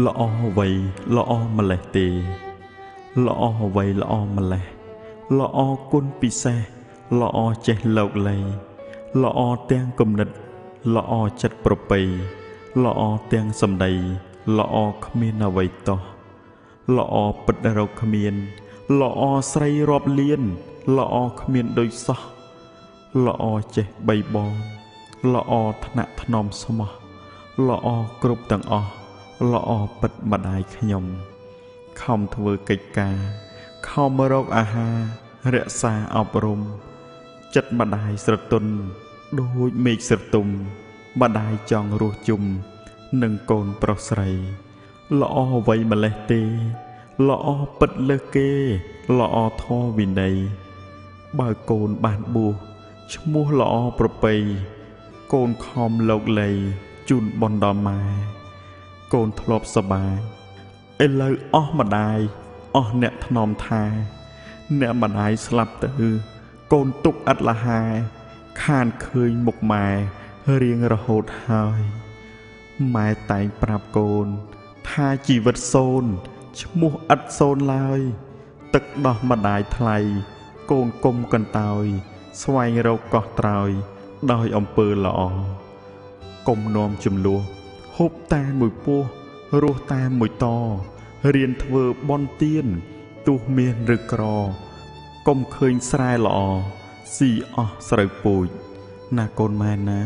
ល្អអ្វីល្អម្លេះទេល្អអ្វីល្អម្លេះល្អគុណពិសេសល្អចេះលោកលៃល្អទាំងគំនិតល្អចិត្តប្រពៃល្អទាំងសម្ដីល្អគ្មានអ្វីតោះល្អពិតរកគ្មានល្អស្រីរាប់លានល្អគ្មានដូចសោះល្អចេះបីបងល្អថ្នាក់ថ្នមស្មោះល្អគ្រប់ទាំងអស់ល្អពិតម្ដាយខ្ញុំខំធ្វើកិច្ចការខំរកអាហាររក្សាអប់រំចិត្តម្ដាយស្រទន់ដូចមេឃស្រទុំម្ដាយចង់រស់ជុំនឹងកូនប្រុសស្រីល្អអ្វីម្លេះទេល្អពិតលើសគេល្អធម៌វិន័យបើកូនបានបួសឈ្មោះល្អប្រពៃកូនខំលោកលៃជូនបនដល់ម៉ែកូនធ្លាប់សប្បាយឥឡូវអស់ម្ដាយអស់អ្នកថ្នមថាអ្នកម្ដាយស្លាប់ទៅកូនទុកឥតលហាខានឃើញមុខម៉ែរៀងរហូតហើយម៉ែតែងប្រាប់កូនថាជីវិតសូន្យឈ្មោះឥតសូន្យឡើយទឹកដោះម្ដាយថ្លៃកូនគុំកន្តើយស្វែងរកកោះត្រើយដោយអំពើល្អកុំនាំចំនួនហូបតែមួយពោះរស់តែមួយតរៀនធ្វើបន់ទៀនទោះមានឬក្រកុំឃើញស្រែល្អស៊ីអស់ស្រូវពូជណាកូនម៉ែណា